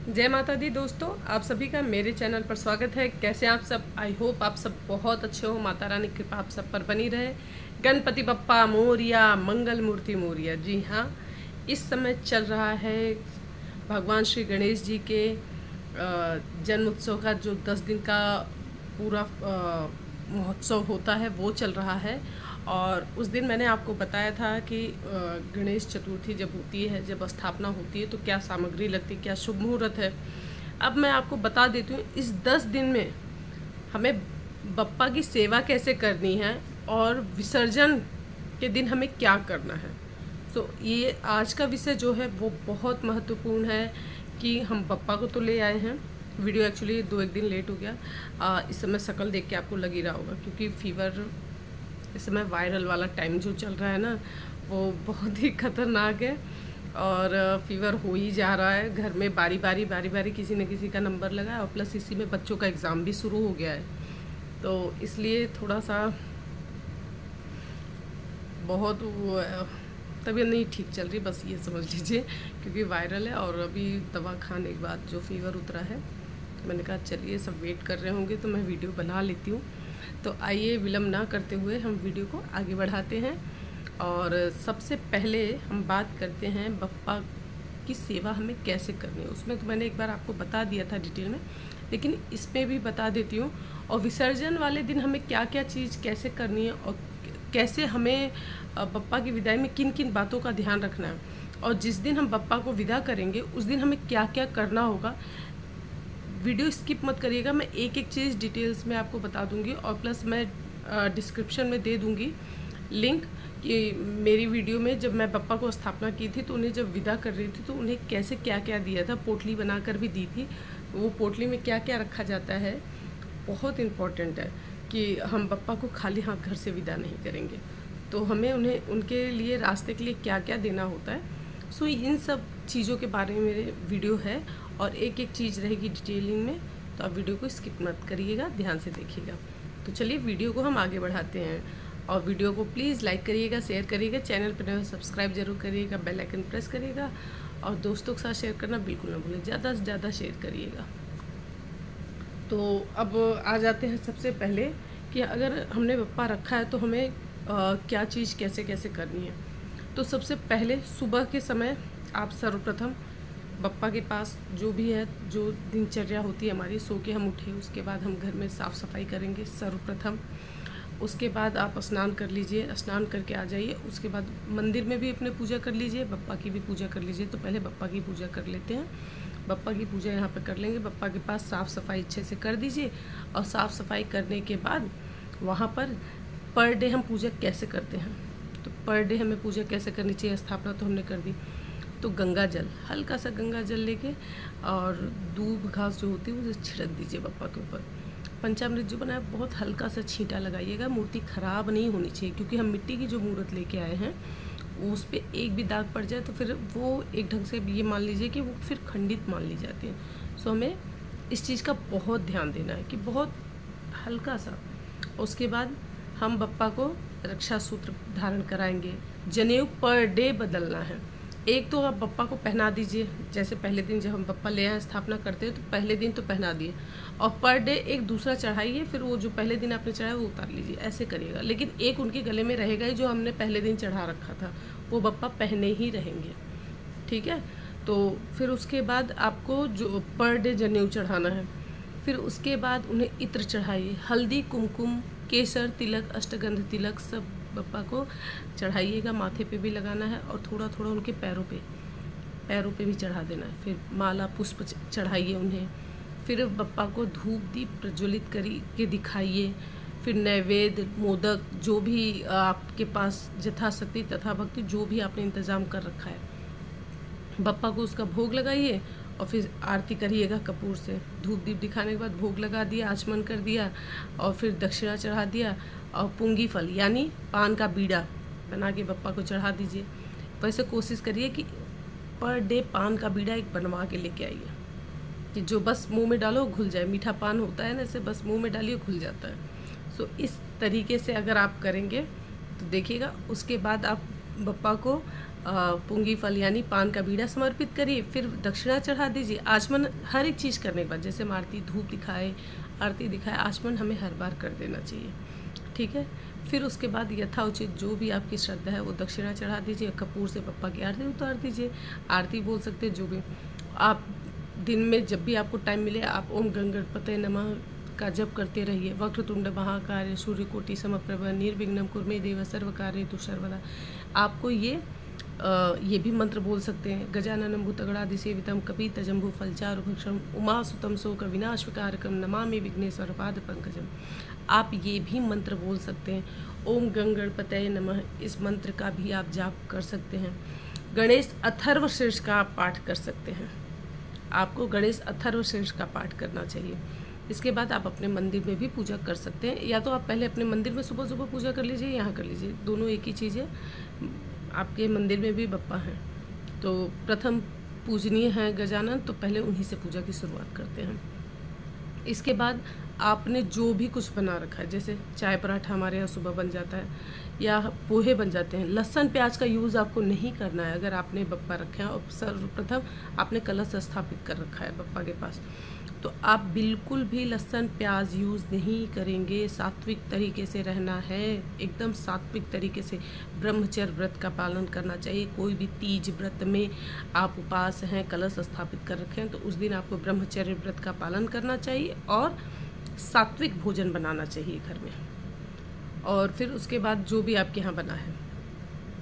जय माता दी दोस्तों, आप सभी का मेरे चैनल पर स्वागत है। कैसे आप सब? आई होप आप सब बहुत अच्छे हो। माता रानी की कृपा आप सब पर बनी रहे। गणपति बप्पा मोरिया, मंगल मूर्ति मोरिया। जी हाँ, इस समय चल रहा है भगवान श्री गणेश जी के जन्म उत्सव का जो 10 दिन का पूरा महोत्सव होता है वो चल रहा है। और उस दिन मैंने आपको बताया था कि गणेश चतुर्थी जब होती है, जब स्थापना होती है तो क्या सामग्री लगती है, क्या शुभ मुहूर्त है। अब मैं आपको बता देती हूँ इस 10 दिन में हमें बप्पा की सेवा कैसे करनी है और विसर्जन के दिन हमें क्या करना है। तो ये आज का विषय जो है वो बहुत महत्वपूर्ण है कि हम बप्पा को तो ले आए हैं। वीडियो एक्चुअली 2-1 दिन लेट हो गया। इस समय शक्ल देख के आपको लग ही रहा होगा क्योंकि फीवर इस समय वायरल वाला टाइम जो चल रहा है ना, वो बहुत ही खतरनाक है और फीवर हो ही जा रहा है। घर में बारी बारी किसी न किसी का नंबर लगा है और प्लस इसी में बच्चों का एग्ज़ाम भी शुरू हो गया है, तो इसलिए थोड़ा सा बहुत तबीयत नहीं ठीक चल रही, बस ये समझ लीजिए, क्योंकि वायरल है। और अभी दवा खाने के बाद जो फीवर उतरा है तो मैंने कहा चलिए सब वेट कर रहे होंगे तो मैं वीडियो बना लेती हूँ। तो आइए विलम्ब ना करते हुए हम वीडियो को आगे बढ़ाते हैं। और सबसे पहले हम बात करते हैं बप्पा की सेवा हमें कैसे करनी है। उसमें तो मैंने एक बार आपको बता दिया था डिटेल में, लेकिन इसमें भी बता देती हूँ। और विसर्जन वाले दिन हमें क्या क्या चीज़ कैसे करनी है और कैसे हमें बप्पा की विदाई में किन किन बातों का ध्यान रखना है, और जिस दिन हम बप्पा को विदा करेंगे उस दिन हमें क्या क्या करना होगा। वीडियो स्किप मत करिएगा, मैं एक एक चीज़ डिटेल्स में आपको बता दूंगी। और प्लस मैं डिस्क्रिप्शन में दे दूंगी लिंक कि मेरी वीडियो में जब मैं बप्पा को स्थापना की थी तो उन्हें जब विदा कर रही थी तो उन्हें कैसे क्या क्या दिया था, पोटली बनाकर भी दी थी। वो पोटली में क्या क्या रखा जाता है, बहुत इम्पॉर्टेंट है कि हम बप्पा को खाली हाथ घर से विदा नहीं करेंगे, तो हमें उन्हें उनके लिए रास्ते के लिए क्या क्या देना होता है। सो इन सब चीज़ों के बारे में मेरे वीडियो है और एक एक चीज़ रहेगी डिटेलिंग में, तो आप वीडियो को स्किप मत करिएगा, ध्यान से देखिएगा। तो चलिए वीडियो को हम आगे बढ़ाते हैं। और वीडियो को प्लीज़ लाइक करिएगा, शेयर करिएगा, चैनल पर नए सब्सक्राइब जरूर करिएगा, बेल आइकन प्रेस करिएगा और दोस्तों के साथ शेयर करना बिल्कुल ना भूलें, ज़्यादा से ज़्यादा शेयर करिएगा। तो अब आ जाते हैं सबसे पहले कि अगर हमने बप्पा रखा है तो हमें क्या चीज़ कैसे कैसे करनी है। तो सबसे पहले सुबह के समय आप सर्वप्रथम बप्पा के पास जो भी है, जो दिनचर्या होती है हमारी, सो के हम उठे, उसके बाद हम घर में साफ़ सफाई करेंगे सर्वप्रथम। उसके बाद आप स्नान कर लीजिए, स्नान करके आ जाइए। उसके बाद मंदिर में भी अपने पूजा कर लीजिए, बप्पा की भी पूजा कर लीजिए। तो पहले बप्पा की पूजा कर लेते हैं। बप्पा की पूजा यहाँ पे कर लेंगे। बप्पा के पास साफ़ सफाई अच्छे से कर दीजिए। और साफ़ सफाई करने के बाद वहाँ पर डे हम पूजा कैसे करते हैं, तो पर डे हमें पूजा कैसे करनी चाहिए। स्थापना तो हमने कर दी, तो गंगा जल, हल्का सा गंगा जल लेके और दूब घास जो होती है उसे छिड़क दीजिए बप्पा के ऊपर। पंचामृत जो बनाया बहुत हल्का सा छींटा लगाइएगा। मूर्ति ख़राब नहीं होनी चाहिए, क्योंकि हम मिट्टी की जो मूर्त लेके आए हैं उस पर एक भी दाग पड़ जाए तो फिर वो एक ढंग से ये मान लीजिए कि वो फिर खंडित मान ली जाती है। सो हमें इस चीज़ का बहुत ध्यान देना है कि बहुत हल्का सा। उसके बाद हम बप्पा को रक्षा सूत्र धारण कराएंगे। जनेऊ पर डे बदलना है। एक तो आप बप्पा को पहना दीजिए, जैसे पहले दिन जब हम बप्पा ले आए स्थापना करते हैं तो पहले दिन तो पहना दिए, और पर डे एक दूसरा चढ़ाइए, फिर वो जो पहले दिन आपने चढ़ाया वो उतार लीजिए, ऐसे करिएगा। लेकिन एक उनके गले में रहेगा ही जो हमने पहले दिन चढ़ा रखा था, वो बप्पा पहने ही रहेंगे, ठीक है। तो फिर उसके बाद आपको जो पर डे जनेऊ चढ़ाना है, फिर उसके बाद उन्हें इत्र चढ़ाइए, हल्दी, कुमकुम, केसर, तिलक, अष्टगंध तिलक सब बप्पा को चढ़ाइएगा। माथे पे भी लगाना है और थोड़ा थोड़ा उनके पैरों पे भी चढ़ा देना है। फिर माला पुष्प चढ़ाइए उन्हें। फिर बप्पा को धूप दीप प्रज्वलित करके दिखाइए। फिर नैवेद्य, मोदक, जो भी आपके पास यथाशक्ति तथा भक्ति जो भी आपने इंतज़ाम कर रखा है, बप्पा को उसका भोग लगाइए और फिर आरती करिएगा कपूर से। धूप दीप दिखाने के बाद भोग लगा दिया, आचमन कर दिया और फिर दक्षिणा चढ़ा दिया। और पुंगी फल यानी पान का बीड़ा बना के बप्पा को चढ़ा दीजिए। वैसे कोशिश करिए कि पर डे पान का बीड़ा एक बनवा के लेके आइए कि जो बस मुंह में डालो घुल जाए। मीठा पान होता है ना, इसे बस मुंह में डालिए घुल जाता है। सो इस तरीके से अगर आप करेंगे तो देखिएगा। उसके बाद आप बप्पा को पुंगी फल यानी पान का बीड़ा समर्पित करिए, फिर दक्षिणा चढ़ा दीजिए। आचमन हर एक चीज़ करने के बाद, जैसे आरती धूप दिखाए, आरती दिखाए, आचमन हमें हर बार कर देना चाहिए, ठीक है। फिर उसके बाद यथाउचित जो भी आपकी श्रद्धा है वो दक्षिणा चढ़ा दीजिए, कपूर से पप्पा की आरती उतार दीजिए, आरती बोल सकते हैं। जो भी आप दिन में जब भी आपको टाइम मिले आप ओम गणपतये नमः का जप करते रहिए। वक्रतुंड महाकाय सूर्यकोटि समप्रभ निर्विघ्नं कुरु मे देव सर्वकार्येषु सर्वदा। आपको ये भी मंत्र बोल सकते हैं। गजाननं भूतगणाधि सेवितं कपितजम्बू फलचारुभक्षं उमासुतं शोक विनाशकारकं नमामि विघ्नेश्वर पाद पंकजम। आप ये भी मंत्र बोल सकते हैं, ओम गणपतये नमः। इस मंत्र का भी आप जाप कर सकते हैं। गणेश अथर्वशीर्ष का आप पाठ कर सकते हैं। आपको गणेश अथर्वशीर्ष का पाठ करना चाहिए। इसके बाद आप अपने मंदिर में भी पूजा कर सकते हैं, या तो आप पहले अपने मंदिर में सुबह सुबह पूजा कर लीजिए, यहाँ कर लीजिए, दोनों एक ही चीज़ है। आपके मंदिर में भी बप्पा हैं तो प्रथम पूजनीय हैं गजानन, तो पहले उन्हीं से पूजा की शुरुआत करते हैं। इसके बाद आपने जो भी कुछ बना रखा है, जैसे चाय पराठा हमारे यहाँ सुबह बन जाता है या पोहे बन जाते हैं, लहसुन प्याज का यूज़ आपको नहीं करना है। अगर आपने बप्पा रखे हैं और सर्वप्रथम आपने कलश स्थापित कर रखा है बप्पा के पास, तो आप बिल्कुल भी लहसुन प्याज यूज़ नहीं करेंगे। सात्विक तरीके से रहना है, एकदम सात्विक तरीके से ब्रह्मचर्य व्रत का पालन करना चाहिए। कोई भी तीज व्रत में आप उपवास हैं, कलश स्थापित कर रखे हैं, तो उस दिन आपको ब्रह्मचर्य व्रत का पालन करना चाहिए और सात्विक भोजन बनाना चाहिए घर में। और फिर उसके बाद जो भी आपके यहाँ बना है,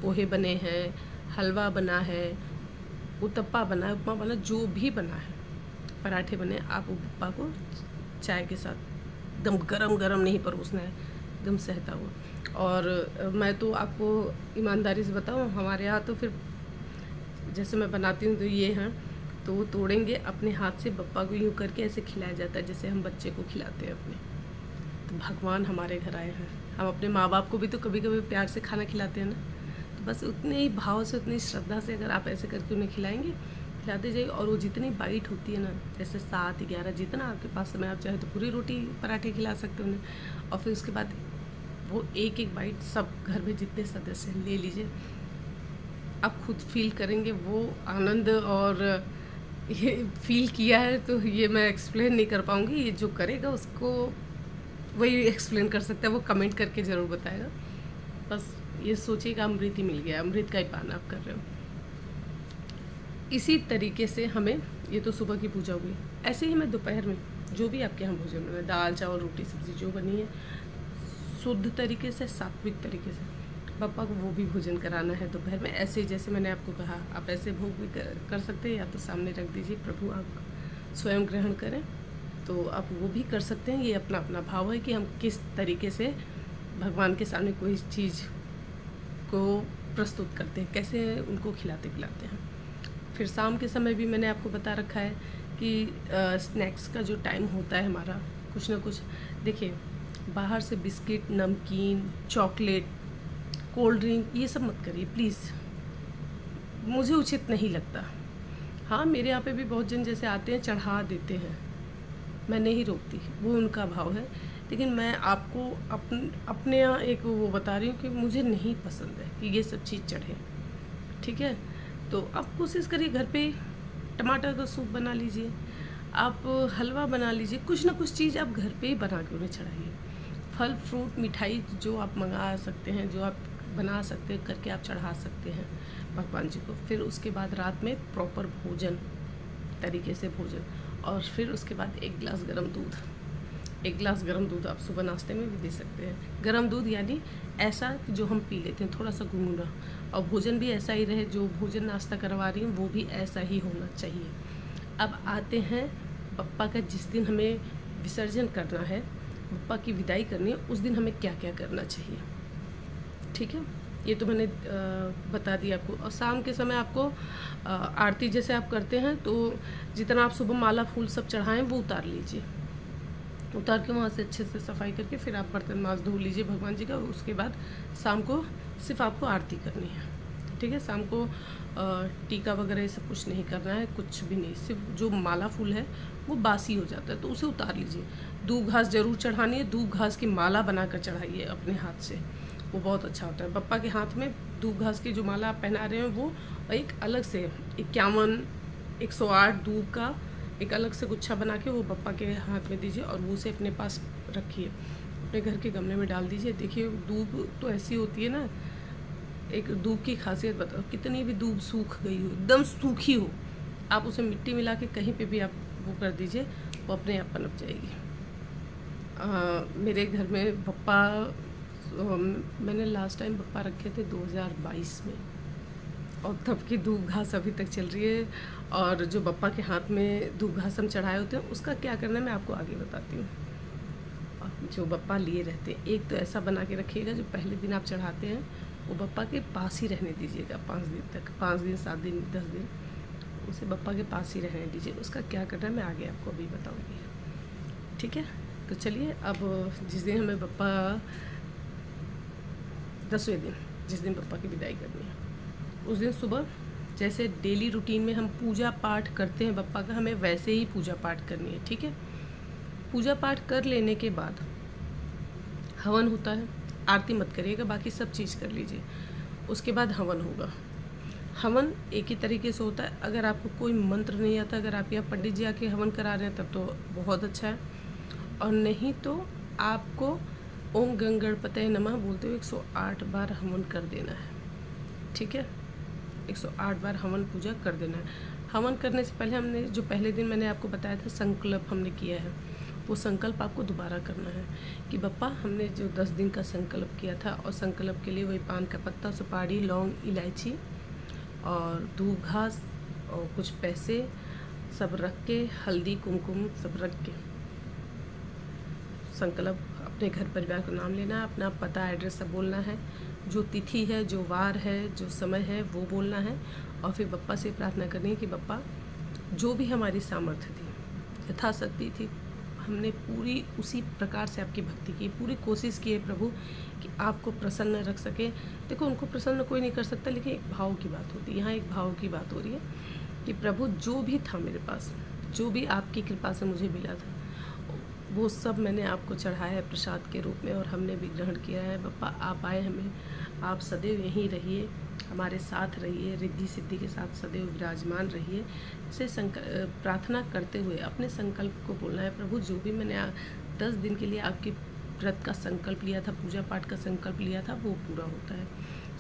पोहे बने हैं, हलवा बना है, उत्तपा बना है, उपमा बना, जो भी बना है, पराठे बने, आप उपमा को चाय के साथ एकदम गरम गरम नहीं परोसना है, एकदम सहता हुआ। और मैं तो आपको ईमानदारी से बताऊँ, हमारे यहाँ तो फिर जैसे मैं बनाती हूँ तो ये हैं, तो वो तोड़ेंगे अपने हाथ से, बप्पा को यूँ करके ऐसे खिलाया जाता है जैसे हम बच्चे को खिलाते हैं अपने। तो भगवान हमारे घर आए हैं, हम अपने माँ बाप को भी तो कभी कभी प्यार से खाना खिलाते हैं ना, तो बस उतने ही भाव से, उतनी श्रद्धा से अगर आप ऐसे करके उन्हें खिलाएंगे, खिलाते जाइए। और वो जितनी बाइट होती है ना, जैसे 7-11 जितना आपके पास समय, आप चाहे तो पूरी रोटी पराठे खिला सकते हो उन्हें। और फिर उसके बाद वो एक एक बाइट सब घर में जितने सदस्य ले लीजिए, आप खुद फील करेंगे वो आनंद। और ये फील किया है तो ये मैं एक्सप्लेन नहीं कर पाऊँगी, ये जो करेगा उसको वही एक्सप्लेन कर सकता है, वो कमेंट करके ज़रूर बताएगा। बस ये सोचिएगा अमृत ही मिल गया, अमृत का ही पान आप कर रहे हो। इसी तरीके से हमें, ये तो सुबह की पूजा हुई, ऐसे ही हमें दोपहर में जो भी आपके यहाँ भोजन में दाल चावल रोटी सब्ज़ी जो बनी है, शुद्ध तरीके से, सात्विक तरीके से पापा को वो भी भोजन कराना है दोपहर में। ऐसे जैसे मैंने आपको कहा, आप ऐसे भोग भी कर सकते हैं, या तो सामने रख दीजिए, प्रभु आप स्वयं ग्रहण करें, तो आप वो भी कर सकते हैं। ये अपना अपना भाव है कि हम किस तरीके से भगवान के सामने कोई चीज़ को प्रस्तुत करते हैं, कैसे उनको खिलाते पिलाते हैं। फिर शाम के समय भी मैंने आपको बता रखा है कि स्नैक्स का जो टाइम होता है हमारा, कुछ ना कुछ, देखिए बाहर से बिस्किट, नमकीन, चॉकलेट, कोल्ड ड्रिंक, ये सब मत करिए प्लीज़, मुझे उचित नहीं लगता। हाँ, मेरे यहाँ पे भी बहुत जन जैसे आते हैं चढ़ा देते हैं, मैं नहीं रोकती, वो उनका भाव है, लेकिन मैं आपको अपने यहाँ एक वो बता रही हूँ कि मुझे नहीं पसंद है कि ये सब चीज़ चढ़े, ठीक है। तो आप कोशिश करिए घर पे टमाटर का सूप बना लीजिए, आप हलवा बना लीजिए, कुछ ना कुछ चीज़ आप घर पे ही बना के उन्हें चढ़ाइए। फल फ्रूट मिठाई जो आप मंगा सकते हैं, जो आप बना सकते हैं, करके आप चढ़ा सकते हैं भगवान जी को। फिर उसके बाद रात में प्रॉपर भोजन, तरीके से भोजन, और फिर उसके बाद एक गिलास गर्म दूध आप सुबह नाश्ते में भी दे सकते हैं। गर्म दूध यानी ऐसा जो हम पी लेते हैं, थोड़ा सा गुनगुना, और भोजन भी ऐसा ही रहे, जो भोजन नाश्ता करवा रही हूँ वो भी ऐसा ही होना चाहिए। अब आते हैं बप्पा का, जिस दिन हमें विसर्जन करना है, बप्पा की विदाई करनी है, उस दिन हमें क्या क्या करना चाहिए, ठीक है। ये तो मैंने बता दिया आपको। और शाम के समय आपको आरती जैसे आप करते हैं, तो जितना आप सुबह माला फूल सब चढ़ाएं वो उतार लीजिए, उतार के वहाँ से अच्छे से सफाई करके फिर आप बर्तन मांज धो लीजिए भगवान जी का। और उसके बाद शाम को सिर्फ आपको आरती करनी है, ठीक है। शाम को टीका वगैरह ये सब कुछ नहीं करना है, कुछ भी नहीं, सिर्फ जो माला फूल है वो बासी हो जाता है तो उसे उतार लीजिए। दूब घास जरूर चढ़ानी है, दूब घास की माला बनाकर चढ़ाइए अपने हाथ से, वो बहुत अच्छा होता है। बप्पा के हाथ में दूब घास की जो माला आप पहना रहे हैं वो एक अलग से 51 108 दूब का एक अलग से गुच्छा बना के वो पप्पा के हाथ में दीजिए और वो उसे अपने पास रखिए, अपने घर के गमले में डाल दीजिए। देखिए दूब तो ऐसी होती है ना, एक दूब की खासियत बताओ, कितनी भी दूब सूख गई हो, एकदम सूखी हो, आप उसे मिट्टी मिला के कहीं पे भी आप वो कर दीजिए, वो अपने आप पनप जाएगी। मेरे घर में पप्पा, मैंने लास्ट टाइम पप्पा रखे थे 2022 में, और तब की दूब घास अभी तक चल रही है। और जो पप्पा के हाथ में दूब घास हम चढ़ाए होते हैं उसका क्या करना है मैं आपको आगे बताती हूँ। जो पप्पा लिए रहते हैं, एक तो ऐसा बना के रखिएगा जो पहले दिन आप चढ़ाते हैं वो पप्पा के पास ही रहने दीजिएगा 5 दिन तक, 5 दिन 7 दिन 10 दिन उसे पप्पा के पास ही रहने दीजिए। उसका क्या करना है मैं आगे आपको अभी बताऊँगी, ठीक है। तो चलिए, अब जिस दिन हमें पप्पा 10वें दिन जिस दिन पप्पा की विदाई करनी है, उस दिन सुबह जैसे डेली रूटीन में हम पूजा पाठ करते हैं पप्पा का, हमें वैसे ही पूजा पाठ करनी है, ठीक है। पूजा पाठ कर लेने के बाद हवन होता है, आरती मत करिएगा, बाकी सब चीज़ कर लीजिए। उसके बाद हवन होगा। हवन एक ही तरीके से होता है। अगर आपको कोई मंत्र नहीं आता, अगर आप यहाँ पंडित जी आके हवन करा रहे हैं तब तो बहुत अच्छा है, और नहीं तो आपको ओम गंगणपतये नमः बोलते हुए 108 बार हवन कर देना है, ठीक है। 108 बार हवन पूजा कर देना है। हवन करने से पहले हमने जो पहले दिन मैंने आपको बताया था संकल्प हमने किया है, वो संकल्प आपको दोबारा करना है कि पप्पा हमने जो 10 दिन का संकल्प किया था, और संकल्प के लिए वही पान का पत्ता, सुपारी, लौंग, इलायची और दूब घास और कुछ पैसे सब रख के, हल्दी कुमकुम सब रख के संकल्प अपने घर परिवार का नाम लेना है, अपना पता एड्रेस सब बोलना है, जो तिथि है, जो वार है, जो समय है वो बोलना है, और फिर पप्पा से प्रार्थना करनी है कि पप्पा जो भी हमारी सामर्थ्य थी, यथाशक्ति थी, हमने पूरी उसी प्रकार से आपकी भक्ति की, पूरी कोशिश की है प्रभु कि आपको प्रसन्न रख सके। देखो उनको प्रसन्न कोई नहीं कर सकता, लेकिन एक भाव की बात होती है, यहाँ एक भाव की बात हो रही है कि प्रभु जो भी था मेरे पास, जो भी आपकी कृपा से मुझे मिला था, वो सब मैंने आपको चढ़ाया है प्रसाद के रूप में, और हमने भी ग्रहण किया है। पप्पा आप आए हमें, आप सदैव यहीं रहिए, हमारे साथ रहिए, रिद्धि सिद्धि के साथ सदैव विराजमान रहिए। इसे प्रार्थना करते हुए अपने संकल्प को बोलना है, प्रभु जो भी मैंने 10 दिन के लिए आपके व्रत का संकल्प लिया था, पूजा पाठ का संकल्प लिया था, वो पूरा होता है।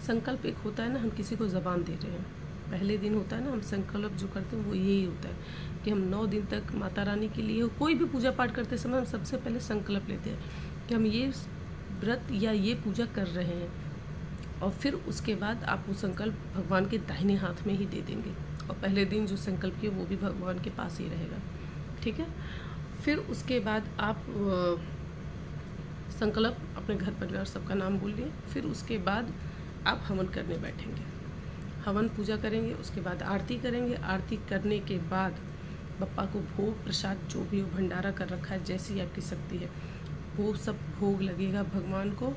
संकल्प एक होता है ना, हम किसी को ज़बान दे रहे हैं, पहले दिन होता है ना हम संकल्प जो करते हैं वो यही होता है कि हम 9 दिन तक माता रानी के लिए, कोई भी पूजा पाठ करते समय हम सबसे पहले संकल्प लेते हैं कि हम ये व्रत या ये पूजा कर रहे हैं, और फिर उसके बाद आप वो संकल्प भगवान के दाहिने हाथ में ही दे देंगे, और पहले दिन जो संकल्प किया वो भी भगवान के पास ही रहेगा, ठीक है। फिर उसके बाद आप संकल्प अपने घर परिवार सबका नाम बोल लिए, फिर उसके बाद आप हवन करने बैठेंगे, हवन पूजा करेंगे, उसके बाद आरती करेंगे। आरती करने के बाद बप्पा को भोग प्रसाद जो भी हो, भंडारा कर रखा है, जैसी आपकी शक्ति है वो सब भोग लगेगा भगवान को।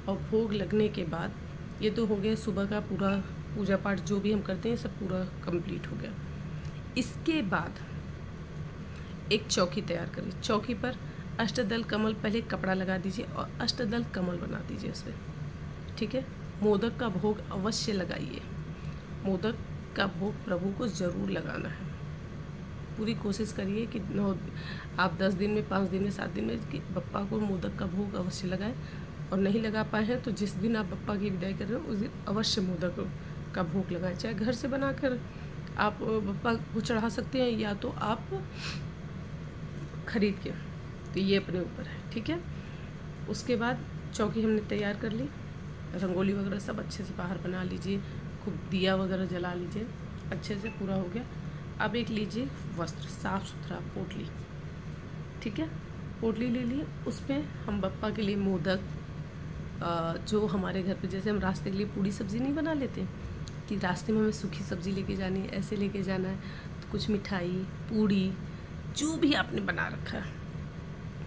और भोग लगने के बाद ये तो हो गया सुबह का पूरा पूजा पाठ जो भी हम करते हैं सब पूरा कंप्लीट हो गया। इसके बाद एक चौकी तैयार करिए, चौकी पर अष्टदल कमल, पहले कपड़ा लगा दीजिए और अष्टदल कमल बना दीजिए उस पर, ठीक है। मोदक का भोग अवश्य लगाइए, मोदक का भोग प्रभु को ज़रूर लगाना है। पूरी कोशिश करिए कि आप 10 दिन में, 5 दिन में, 7 दिन में कि बप्पा को मोदक का भोग अवश्य लगाएं, और नहीं लगा पाए हैं तो जिस दिन आप बप्पा की विदाई कर रहे हो उस दिन अवश्य मोदक का भोग लगाएं। चाहे घर से बनाकर आप बप्पा को चढ़ा सकते हैं या तो आप खरीद के, तो ये अपने ऊपर है, ठीक है। उसके बाद चौकी हमने तैयार कर ली, रंगोली वगैरह सब अच्छे से बाहर बना लीजिए, खूब दिया वगैरह जला लीजिए, अच्छे से पूरा हो गया। अब एक लीजिए वस्त्र, साफ़ सुथरा पोटली, ठीक है, पोटली ले लिए, उसमें हम बप्पा के लिए मोदक, जो हमारे घर पे जैसे हम रास्ते के लिए पूरी सब्ज़ी नहीं बना लेते कि रास्ते में हमें सूखी सब्ज़ी लेके जानी है, ऐसे लेके जाना है, तो कुछ मिठाई, पूड़ी, जो भी आपने बना रखा है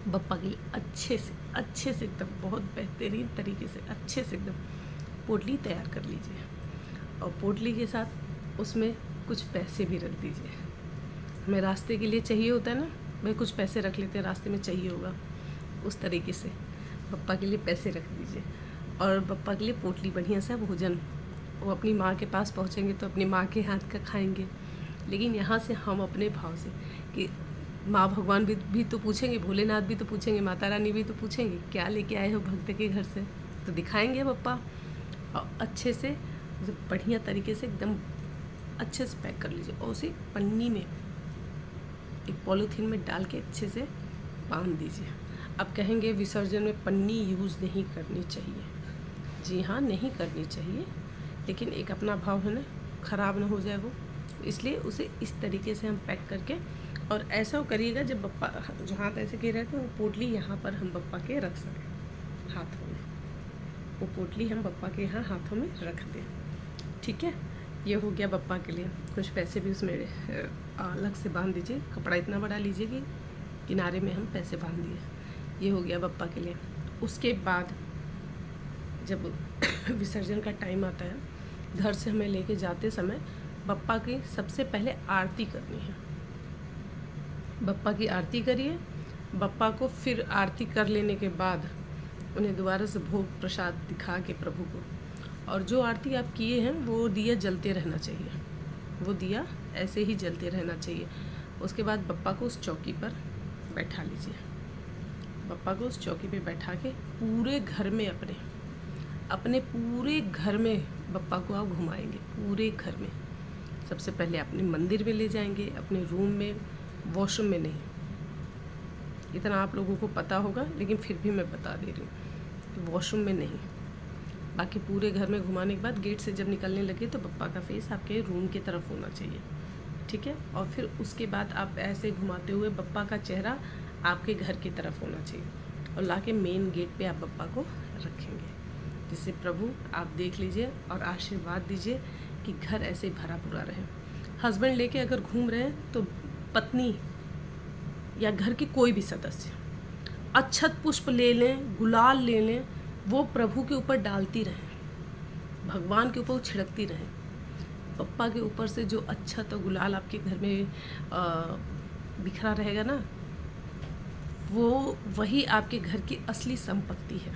बप्पा के लिए अच्छे से एकदम बहुत बेहतरीन तरीके से अच्छे से एकदम पोटली तैयार कर लीजिए, और पोटली के साथ उसमें कुछ पैसे भी रख दीजिए। हमें रास्ते के लिए चाहिए होता है ना, भाई कुछ पैसे रख लेते हैं, रास्ते में चाहिए होगा, उस तरीके से बप्पा के लिए पैसे रख दीजिए। और बप्पा के लिए पोटली बढ़िया सा भोजन वो अपनी माँ के पास पहुँचेंगे तो अपनी माँ के हाथ का खाएंगे। लेकिन यहाँ से हम अपने भाव से कि माँ भगवान भी तो पूछेंगे, भोलेनाथ भी तो पूछेंगे, माता रानी भी तो पूछेंगे क्या लेके आए हो भक्त के घर से, तो दिखाएंगे पप्पा। और अच्छे से बढ़िया तरीके से एकदम अच्छे से पैक कर लीजिए और उसे पन्नी में, एक पॉलीथीन में डाल के अच्छे से बांध दीजिए। अब कहेंगे विसर्जन में पन्नी यूज़ नहीं करनी चाहिए। जी हाँ, नहीं करनी चाहिए, लेकिन एक अपना भाव है ना, ख़राब ना हो जाए वो, इसलिए उसे इस तरीके से हम पैक करके, और ऐसा करिएगा जब बप्पा जो हाथ ऐसे गिर रहे थे वो पोटली यहाँ पर हम बप्पा के रख सकें हाथों में, वो पोटली हम बप्पा के यहाँ हाथों में रख दें। ठीक है, ये हो गया बप्पा के लिए। कुछ पैसे भी उसमें अलग से बांध दीजिए, कपड़ा इतना बड़ा लीजिए कि किनारे में हम पैसे बांध दिए। ये हो गया बप्पा के लिए। उसके बाद जब विसर्जन का टाइम आता है, घर से हमें लेके जाते समय बप्पा की सबसे पहले आरती करनी है। बप्पा की आरती करिए। बप्पा को फिर आरती कर लेने के बाद उन्हें दोबारा से भोग प्रसाद दिखा के प्रभु को, और जो आरती आप किए हैं वो दिया जलते रहना चाहिए, वो दिया ऐसे ही जलते रहना चाहिए। उसके बाद बप्पा को उस चौकी पर बैठा लीजिए। बप्पा को उस चौकी पे बैठा के पूरे घर में अपने पूरे घर में बप्पा को आप घुमाएंगे, पूरे घर में। सबसे पहले अपने मंदिर में ले जाएंगे, अपने रूम में, वॉशरूम में नहीं। इतना आप लोगों को पता होगा, लेकिन फिर भी मैं बता दे रही हूँ कि वॉशरूम में नहीं। बाकी पूरे घर में घुमाने के बाद गेट से जब निकलने लगे तो बप्पा का फेस आपके रूम की तरफ होना चाहिए। ठीक है, और फिर उसके बाद आप ऐसे घुमाते हुए बप्पा का चेहरा आपके घर की तरफ होना चाहिए, और लाके मेन गेट पे आप बप्पा को रखेंगे, जिससे प्रभु आप देख लीजिए और आशीर्वाद दीजिए कि घर ऐसे भरा पूरा रहे। हस्बैंड लेके अगर घूम रहे हैं तो पत्नी या घर के कोई भी सदस्य अक्षत पुष्प ले लें, गुलाल ले लें, वो प्रभु के ऊपर डालती रहें, भगवान के ऊपर छिड़कती रहें। पप्पा के ऊपर से जो अक्षत और गुलाल आपके घर में बिखरा रहेगा ना, वो वही आपके घर की असली संपत्ति है।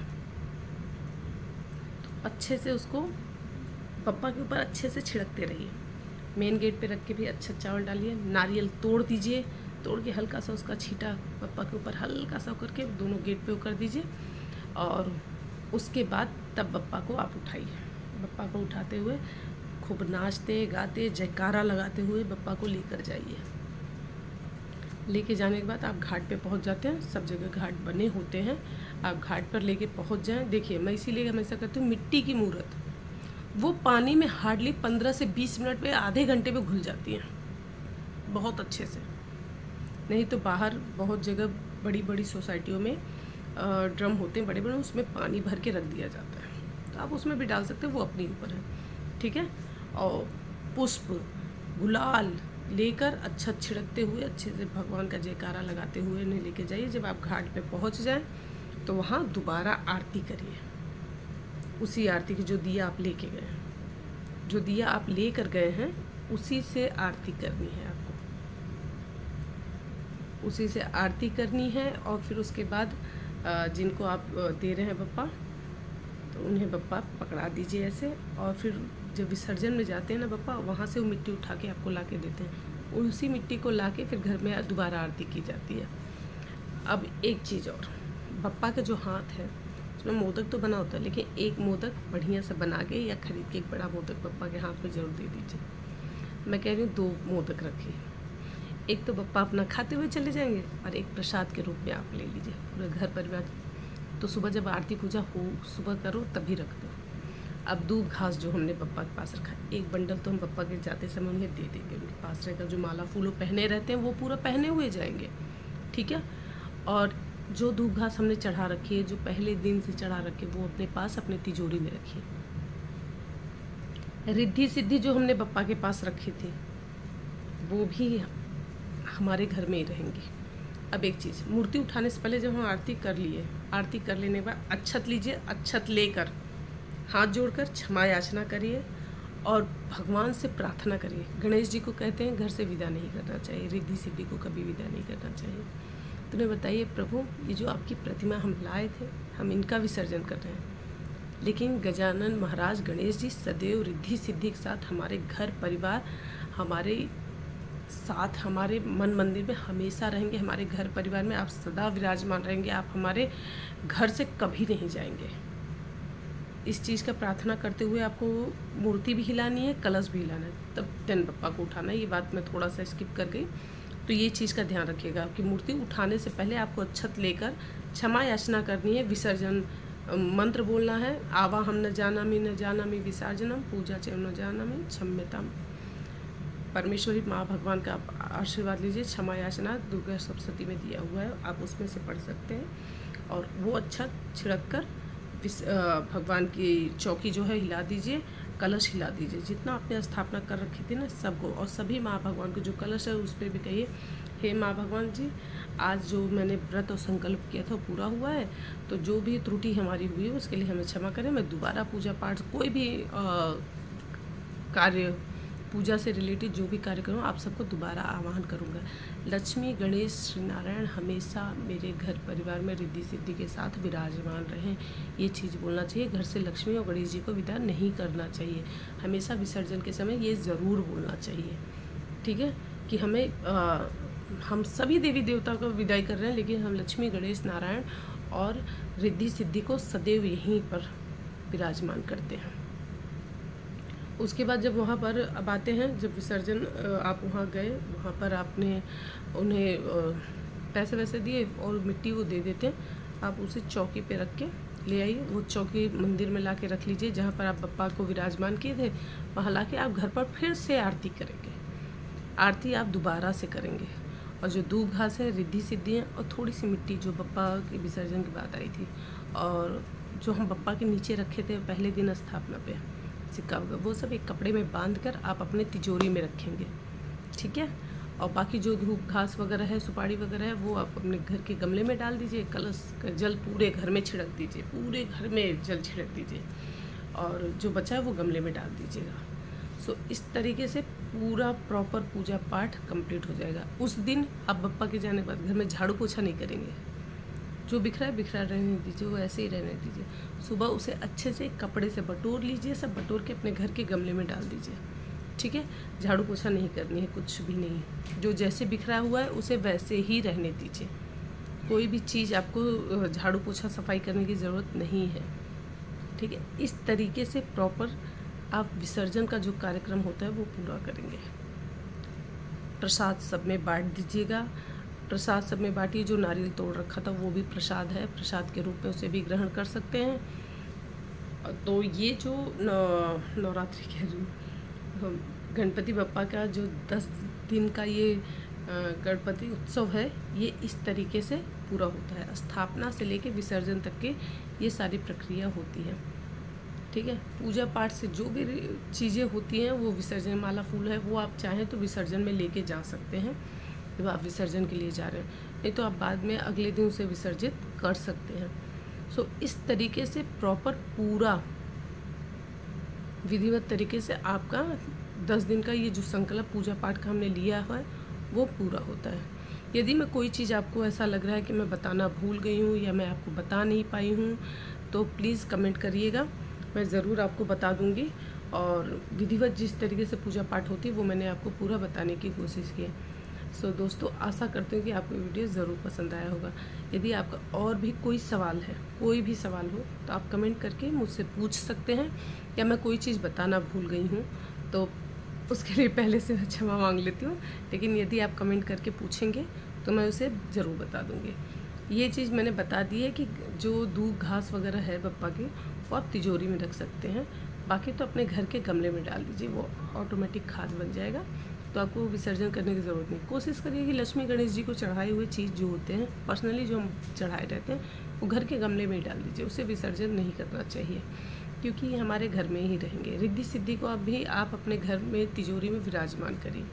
तो अच्छे से उसको पप्पा के ऊपर अच्छे से छिड़कते रहिए। मेन गेट पे रख के भी अच्छा चावल डालिए, नारियल तोड़ दीजिए, तोड़ के हल्का सा उसका छींटा पप्पा के ऊपर हल्का सा करके दोनों गेट पे कर दीजिए, और उसके बाद तब बप्पा को आप उठाइए। बप्पा को उठाते हुए खूब नाचते गाते जयकारा लगाते हुए बप्पा को लेकर जाइए। लेके जाने के बाद आप घाट पे पहुंच जाते हैं, सब जगह घाट बने होते हैं, आप घाट पर लेके पहुंच जाएं। देखिए, मैं इसीलिए हमेशा कहती हूँ, मिट्टी की मूर्त वो पानी में हार्डली 15 से 20 मिनट में, आधे घंटे में घुल जाती हैं बहुत अच्छे से। नहीं तो बाहर बहुत जगह बड़ी बड़ी सोसाइटियों में ड्रम होते हैं बड़े बड़े, उसमें पानी भर के रख दिया जाता है, तो आप उसमें भी डाल सकते हैं, वो अपने ऊपर है। ठीक है, और पुष्प गुलाल लेकर अच्छा छिड़कते हुए अच्छे से भगवान का जयकारा लगाते हुए उन्हें लेके जाइए। जब आप घाट पे पहुंच जाएं तो वहाँ दोबारा आरती करिए, उसी आरती की जो दिया आप लेके गए हैं, जो दिया आप लेकर गए हैं उसी से आरती करनी है आपको, उसी से आरती करनी है। और फिर उसके बाद जिनको आप दे रहे हैं बप्पा, तो उन्हें बप्पा पकड़ा दीजिए ऐसे, और फिर जब विसर्जन में जाते हैं ना बप्पा, वहाँ से वो मिट्टी उठा के आपको ला के देते हैं, उसी मिट्टी को ला के फिर घर में दोबारा आरती की जाती है। अब एक चीज़ और, बप्पा का जो हाथ है उसमें मोदक तो बना होता है, लेकिन एक मोदक बढ़िया से बना के या खरीद के एक बड़ा मोदक बप्पा के हाथ में ज़रूर दे दीजिए। मैं कह रही हूँ 2 मोदक रखिए, एक तो बप्पा अपना खाते हुए चले जाएंगे और एक प्रसाद के रूप में आप ले लीजिए पूरे घर परिवार। तो सुबह जब आरती पूजा हो, सुबह करो तभी रख दो। अब दूब घास जो हमने बप्पा के पास रखा, एक बंडल तो हम बप्पा के जाते समय उन्हें दे देंगे, उनके पास रहकर जो माला फूलों पहने रहते हैं वो पूरा पहने हुए जाएंगे। ठीक है, और जो दूब घास हमने चढ़ा रखी है, जो पहले दिन से चढ़ा रखे, वो अपने पास अपने तिजोरी में रखिए। रिद्धि सिद्धि जो हमने बप्पा के पास रखी थी वो भी हमारे घर में ही रहेंगी। अब एक चीज़, मूर्ति उठाने से पहले जब हम आरती कर लिए, आरती कर लेने के बाद अक्षत लीजिए, अक्षत लेकर हाथ जोड़कर क्षमा याचना करिए और भगवान से प्रार्थना करिए। गणेश जी को कहते हैं घर से विदा नहीं करना चाहिए, रिद्धि सिद्धि को कभी विदा नहीं करना चाहिए। तो मैं बताइए प्रभु, ये जो आपकी प्रतिमा हम लाए थे, हम इनका विसर्जन कर रहे हैं, लेकिन गजानन महाराज गणेश जी सदैव रिद्धि सिद्धि के साथ हमारे घर परिवार, हमारे साथ, हमारे मन मंदिर में हमेशा रहेंगे। हमारे घर परिवार में आप सदा विराजमान रहेंगे। आप हमारे घर से कभी नहीं जाएंगे। इस चीज़ का प्रार्थना करते हुए आपको मूर्ति भी हिलानी है, कलश भी हिलाना है, तब तेन बप्पा को उठाना है। ये बात मैं थोड़ा सा स्किप कर गई, तो ये चीज़ का ध्यान रखिएगा कि मूर्ति उठाने से पहले आपको अक्षत लेकर क्षमा याचना करनी है, विसर्जन मंत्र बोलना है। आवाहम न जानामि विसर्जनम, पूजा च न जानामि क्षम्यताम। परमेश्वरी माँ भगवान का आप आशीर्वाद लीजिए। क्षमा याचना दुर्गा सप्तशती में दिया हुआ है, आप उसमें से पढ़ सकते हैं। और वो अक्षत छिड़क कर भगवान की चौकी जो है हिला दीजिए, कलश हिला दीजिए। जितना आपने स्थापना कर रखी थी ना सबको, और सभी माँ भगवान को जो कलश है उस पर भी कहिए, हे माँ भगवान जी, आज जो मैंने व्रत और संकल्प किया था पूरा हुआ है, तो जो भी त्रुटि हमारी हुई है उसके लिए हमें क्षमा करें। मैं दोबारा पूजा पाठ कोई भी कार्य, पूजा से रिलेटेड जो भी कार्य करूँ, आप सबको दोबारा आह्वान करूँगा। लक्ष्मी गणेश श्री नारायण हमेशा मेरे घर परिवार में रिद्धि सिद्धि के साथ विराजमान रहें, ये चीज़ बोलना चाहिए। घर से लक्ष्मी और गणेश जी को विदा नहीं करना चाहिए। हमेशा विसर्जन के समय ये ज़रूर बोलना चाहिए, ठीक है, कि हम सभी देवी देवता को विदाई कर रहे हैं, लेकिन हम लक्ष्मी गणेश नारायण और रिद्धि सिद्धि को सदैव यहीं पर विराजमान करते हैं। उसके बाद जब वहाँ पर अब आते हैं, जब विसर्जन आप वहाँ गए, वहाँ पर आपने उन्हें पैसे वैसे दिए और मिट्टी वो दे देते हैं। आप उसे चौकी पे रख के ले आइए। वो चौकी मंदिर में ला के रख लीजिए, जहाँ पर आप बप्पा को विराजमान किए थे, वहाँ ला के आप घर पर फिर से आरती करेंगे। आरती आप दोबारा से करेंगे, और जो दूब घास है, रिद्धि सिद्धि है, और थोड़ी सी मिट्टी जो बप्पा के विसर्जन की बात आई थी, और जो हम बप्पा के नीचे रखे थे पहले दिन स्थापना पे सिक्का होगा, वो सब एक कपड़े में बांध कर आप अपने तिजोरी में रखेंगे, ठीक है। और बाकी जो धूप घास वगैरह है, सुपारी वगैरह है, वो आप अपने घर के गमले में डाल दीजिए। कलश का जल पूरे घर में छिड़क दीजिए, पूरे घर में जल छिड़क दीजिए, और जो बचा है वो गमले में डाल दीजिएगा। सो इस तरीके से पूरा प्रॉपर पूजा पाठ कंप्लीट हो जाएगा। उस दिन आप बप्पा के जाने के बाद घर में झाड़ू पोछा नहीं करेंगे। जो बिखरा है बिखरा रहने दीजिए, वो ऐसे ही रहने दीजिए। सुबह उसे अच्छे से कपड़े से बटोर लीजिए, सब बटोर के अपने घर के गमले में डाल दीजिए, ठीक है। झाड़ू पोछा नहीं करनी है, कुछ भी नहीं। जो जैसे बिखरा हुआ है उसे वैसे ही रहने दीजिए। कोई भी चीज़ आपको झाड़ू पोछा सफाई करने की ज़रूरत नहीं है, ठीक है। इस तरीके से प्रॉपर आप विसर्जन का जो कार्यक्रम होता है वो पूरा करेंगे। प्रसाद सब में बांट दीजिएगा। प्रसाद सब में बांटिए। जो नारियल तोड़ रखा था वो भी प्रसाद है, प्रसाद के रूप में उसे भी ग्रहण कर सकते हैं। तो ये जो नवरात्रि के गणपति बप्पा का जो 10 दिन का ये गणपति उत्सव है, ये इस तरीके से पूरा होता है। स्थापना से लेके विसर्जन तक के ये सारी प्रक्रिया होती है, ठीक है। पूजा पाठ से जो भी चीज़ें होती हैं, वो विसर्जन, माला फूल है, वो आप चाहें तो विसर्जन में लेके जा सकते हैं जब आप विसर्जन के लिए जा रहे हैं, नहीं तो आप बाद में अगले दिन उसे विसर्जित कर सकते हैं। सो इस तरीके से प्रॉपर पूरा विधिवत तरीके से आपका 10 दिन का ये जो संकल्प पूजा पाठ का हमने लिया है वो पूरा होता है। यदि मैं कोई चीज़ आपको ऐसा लग रहा है कि मैं बताना भूल गई हूँ या मैं आपको बता नहीं पाई हूँ, तो प्लीज़ कमेंट करिएगा, मैं ज़रूर आपको बता दूँगी। और विधिवत जिस तरीके से पूजा पाठ होती है वो मैंने आपको पूरा बताने की कोशिश की है। सो दोस्तों, आशा करती हूँ कि आपको वीडियो ज़रूर पसंद आया होगा। यदि आपका और भी कोई सवाल है, कोई भी सवाल हो, तो आप कमेंट करके मुझसे पूछ सकते हैं, या मैं कोई चीज़ बताना भूल गई हूँ तो उसके लिए पहले से क्षमा मांग लेती हूँ। लेकिन यदि आप कमेंट करके पूछेंगे तो मैं उसे ज़रूर बता दूँगी। ये चीज़ मैंने बता दी है कि जो दूब घास वगैरह है बप्पा की, वो आप तिजोरी में रख सकते हैं, बाकी तो अपने घर के गमले में डाल दीजिए, वो ऑटोमेटिक खाद बन जाएगा, तो आपको विसर्जन करने की ज़रूरत नहीं। कोशिश करिए कि लक्ष्मी गणेश जी को चढ़ाए हुए चीज़ जो होते हैं, पर्सनली जो हम चढ़ाए रहते हैं, वो घर के गमले में ही डाल दीजिए, उसे विसर्जन नहीं करना चाहिए, क्योंकि हमारे घर में ही रहेंगे। रिद्धि सिद्धि को आप अपने घर में तिजोरी में विराजमान करिए।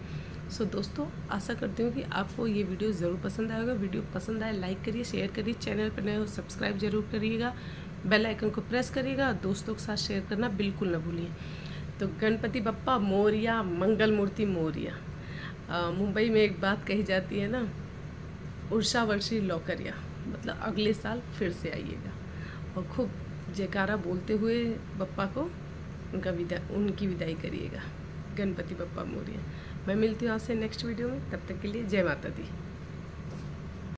सो दोस्तों, आशा करती हूँ कि आपको ये वीडियो ज़रूर पसंद आएगा। वीडियो पसंद आए लाइक करिए, शेयर करिए, चैनल पर नए हो सब्सक्राइब जरूर करिएगा, बेल आइकन को प्रेस करिएगा, दोस्तों के साथ शेयर करना बिल्कुल ना भूलिए। तो गणपति बप्पा मोरिया, मंगल मूर्ति मोरिया। मुंबई में एक बात कही जाती है ना, उर्षा वर्षी लौकरिया, मतलब अगले साल फिर से आइएगा और खूब जयकारा बोलते हुए बप्पा को उनकी विदाई करिएगा। गणपति बप्पा मोरिया। मैं मिलती हूँ आपसे नेक्स्ट वीडियो में, तब तक के लिए जय माता दी।